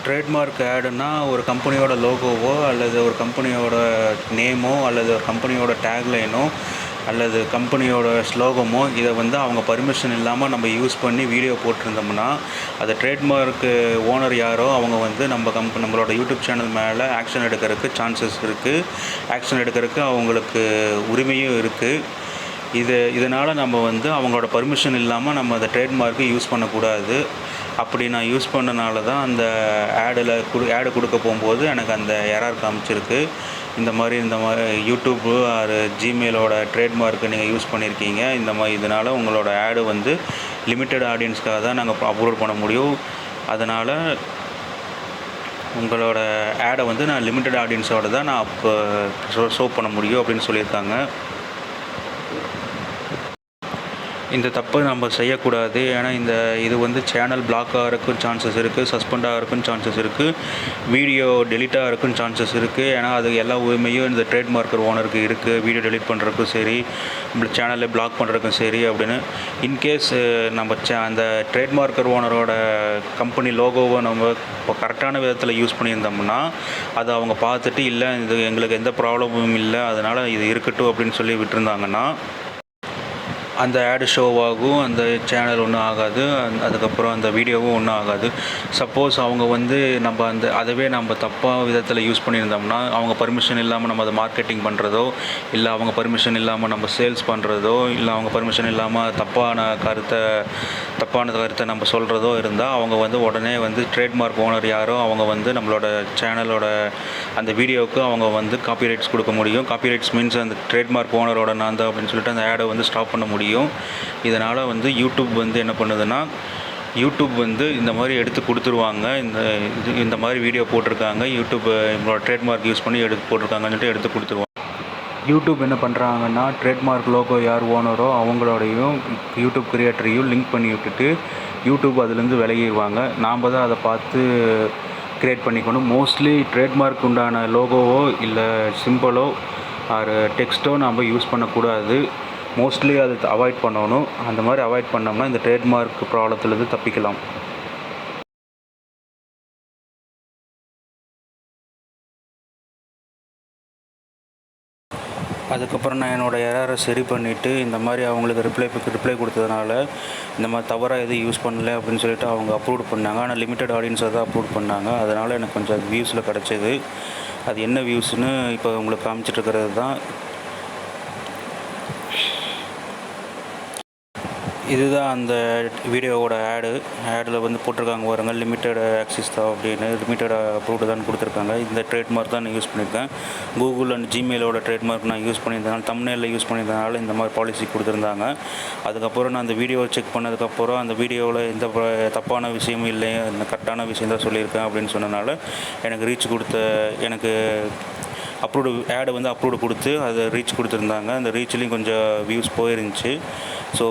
Trademark ஆடுன்னா ஒரு கம்பெனியோட லோகோவோ அல்லது ஒரு கம்பெனியோட நேமோ அல்லது ஒரு கம்பெனியோட டேக்லைனோ அல்லது கம்பெனியோட ஸ்லோகமோ இதை வந்து அவங்க பர்மிஷன் இல்லாமல் நம்ம யூஸ் பண்ணி வீடியோ போட்டிருந்தோம்னா அது ட்ரேட்மார்க்கு ஓனர் யாரோ அவங்க வந்து நம்மளோட யூடியூப் சேனல் மேலே ஆக்ஷன் எடுக்கிறதுக்கு சான்சஸ் இருக்குது. ஆக்ஷன் எடுக்கிறதுக்கு அவங்களுக்கு உரிமையும் இருக்குது. இதனால் நம்ம வந்து அவங்களோட பர்மிஷன் இல்லாமல் நம்ம அந்த ட்ரேட்மார்க்கு யூஸ் பண்ணக்கூடாது. அப்படி நான் யூஸ் பண்ணனால தான் அந்த ஆடு கொடுக்க போகும்போது எனக்கு அந்த எரர் காமிச்சிருக்கு. இந்த மாதிரி யூடியூப்பு ஆர் ஜிமெயிலோட ட்ரேட்மார்க்கு நீங்கள் யூஸ் பண்ணியிருக்கீங்க. இதனால் உங்களோட ஆடு வந்து லிமிட்டட் ஆடியன்ஸ்க்காக தான் நாங்கள் அப்லோட் பண்ண முடியும். அதனால் உங்களோட ஆடை வந்து நான் லிமிட்டட் ஆடியன்ஸோட தான் நான் அப்போ ஷோ பண்ண முடியும் அப்படின்னு சொல்லியிருக்காங்க. இந்த தப்பை நம்ம செய்யக்கூடாது. ஏன்னா இது வந்து சேனல் பிளாக் ஆகிறதுக்கும் சான்சஸ் இருக்குது, சஸ்பெண்ட் ஆகிறதுக்கும் சான்சஸ் இருக்குது, வீடியோ டெலிட் ஆகிறதுக்கும் சான்சஸ் இருக்குது. ஏன்னா அது எல்லா உரிமையும் இந்த ட்ரேட்மார்க்கர் ஓனருக்கு இருக்குது. வீடியோ டெலிட் பண்ணுறதுக்கும் சரி, சேனலை பிளாக் பண்ணுறதுக்கும் சரி அப்படின்னு. இன்கேஸ் நம்ம அந்த ட்ரேட்மார்க்கர் ஓனரோட கம்பெனி லோகோவை நம்ம இப்போ கரெக்டான விதத்தில் யூஸ் பண்ணியிருந்தோம்னா அதை அவங்க பார்த்துட்டு இல்லை இது எங்களுக்கு எந்த ப்ராப்ளமும் இல்லை, அதனால் இது இருக்கட்டும் அப்படின்னு சொல்லி விட்டுருந்தாங்கன்னா அந்த ஆடு ஷோவாகும், அந்த சேனல் ஒன்றும் ஆகாது, அதுக்கப்புறம் அந்த வீடியோவும் ஒன்றும் ஆகாது. சப்போஸ் அவங்க வந்து அதுவே நம்ம தப்பாக விதத்தில் யூஸ் பண்ணியிருந்தோம்னா அவங்க பர்மிஷன் இல்லாமல் நம்ம அதை மார்க்கெட்டிங் பண்ணுறதோ இல்லை அவங்க பர்மிஷன் இல்லாமல் நம்ம சேல்ஸ் பண்ணுறதோ இல்லை அவங்க பர்மிஷன் இல்லாமல் தப்பான கருத்தை நம்ம சொல்கிறதோ இருந்தால் அவங்க வந்து உடனே வந்து ட்ரேட்மார்க் ஓனர் யாரோ அவங்க வந்து நம்மளோட சேனலோட அந்த வீடியோவுக்கு அவங்க வந்து காப்பிரைட்ஸ் கொடுக்க முடியும். காப்பிரைட்ஸ் மீன்ஸ் அந்த ட்ரேட்மார்க் ஓனரோட நான் தான் அப்படின்னு சொல்லிட்டு அந்த ஆடை வந்து ஸ்டாப் பண்ண முடியும். இதனால் வந்து யூடியூப் வந்து என்ன பண்ணுதுன்னா யூடியூப் வந்து இந்த மாதிரி எடுத்து கொடுத்துருவாங்க. இந்த மாதிரி வீடியோ போட்டிருக்காங்க, யூடியூப் நம்மளோட ட்ரேட்மார்க் யூஸ் பண்ணி போட்டிருக்காங்கன்னு சொல்லிட்டு எடுத்து கொடுத்துருவாங்க. யூடியூப் என்ன பண்ணுறாங்கன்னா ட்ரேட்மார்க் லோகோ யார் ஓனரோ அவங்களோடையும் யூடியூப் கிரியேட்டரையும் லிங்க் பண்ணி விட்டுட்டு யூடியூப் அதுலேருந்து விலகிடுவாங்க. நாம் தான் அதை பார்த்து க்ரியேட் பண்ணிக்கணும். மோஸ்ட்லி ட்ரேட்மார்க் உண்டான லோகோவோ இல்லை சிம்பிளோ ஆர் டெக்ஸ்ட்டோ நாம் யூஸ் பண்ணக்கூடாது. மோஸ்ட்லி அது அவாய்ட் பண்ணணும். அந்த மாதிரி அவாய்ட் பண்ணோம்னா இந்த ட்ரேட்மார்க் ப்ராப்ளத்துலேருந்து தப்பிக்கலாம். அதுக்கப்புறம் நான் என்னோடய எரரை சரி பண்ணிவிட்டு இந்த மாதிரி அவங்களுக்கு ரிப்ளை கொடுத்ததுனால இந்த மாதிரி தவறாக எதுவும் யூஸ் பண்ணல அப்படின்னு சொல்லிட்டு அவங்க அப்லோட் பண்ணாங்க. ஆனால் லிமிட்டட் ஆடியன்ஸை தான் அப்லோட் பண்ணாங்க. அதனால் எனக்கு கொஞ்சம் வியூஸில் கிடச்சிது. அது என்ன வியூஸ்னு இப்போ உங்களுக்கு காமிச்சிட்ருக்கிறது தான். இதுதான் அந்த வீடியோவோட ஆடில் வந்து போட்டிருக்காங்க பாருங்கள், லிமிட்டட் ஆக்சஸ் தான் அப்படின்னு, லிமிட்டட் அப்ரூவ்டு தான் கொடுத்துருக்காங்க. இந்த ட்ரேட்மார்க் தான் நான் யூஸ் பண்ணியிருக்கேன். கூகுள் அண்ட் ஜிமெயிலோட ட்ரேட்மார்க் நான் யூஸ் பண்ணியிருந்தனால, தம்ப்நெயிலில் யூஸ் பண்ணியிருந்தனால இந்த மாதிரி பாலிசி கொடுத்துருந்தாங்க. அதுக்கப்புறம் நான் அந்த வீடியோவை செக் பண்ணதுக்கப்புறம் அந்த வீடியோவில் எந்த தப்பான விஷயமும் இல்லை, கரெக்டான விஷயம் தான் சொல்லியிருக்கேன் அப்படின்னு சொன்னனால எனக்கு அப்ரூவ்டு ஆடை வந்து அப்ரூவ்டு கொடுத்து அதை ரீச் கொடுத்துருந்தாங்க. அந்த ரீச்லேயும் கொஞ்சம் வியூஸ் போயிருந்துச்சு. ஸோ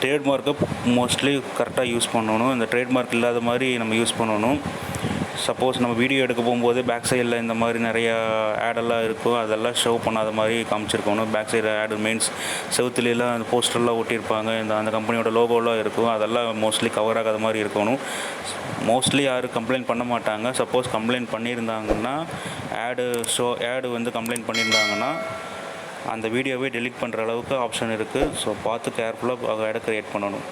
ட்ரேட்மார்க்கை மோஸ்ட்லி கரெக்டாக யூஸ் பண்ணணும். இந்த ட்ரேட்மார்க் இல்லாத மாதிரி நம்ம யூஸ் பண்ணணும். சப்போஸ் நம்ம வீடியோ எடுக்க போகும்போது பேக் சைடில் இந்த மாதிரி நிறையா ஆடெல்லாம் இருக்கும், அதெல்லாம் ஷோ பண்ணாத மாதிரி காமிச்சிருக்கணும். பேக் சைடு ஆடு மீன்ஸ் செவுத்துலாம் அந்த போஸ்டர்லாம் ஒட்டியிருப்பாங்க, அந்த கம்பெனியோட லோகோலாம் இருக்கும், அதெல்லாம் மோஸ்ட்லி கவர் ஆகாத மாதிரி இருக்கணும். மோஸ்ட்லி யாரும் கம்ப்ளைண்ட் பண்ண மாட்டாங்க. சப்போஸ் கம்ப்ளைண்ட் பண்ணியிருந்தாங்கன்னா ஆடு வந்து கம்ப்ளைண்ட் பண்ணியிருந்தாங்கன்னா அந்த வீடியோவே டெலீட் பண்ணுற அளவுக்கு ஆப்ஷன் இருக்குது. ஸோ பார்த்து கேர்ஃபுல்லாக ஆடை க்ரியேட் பண்ணணும்.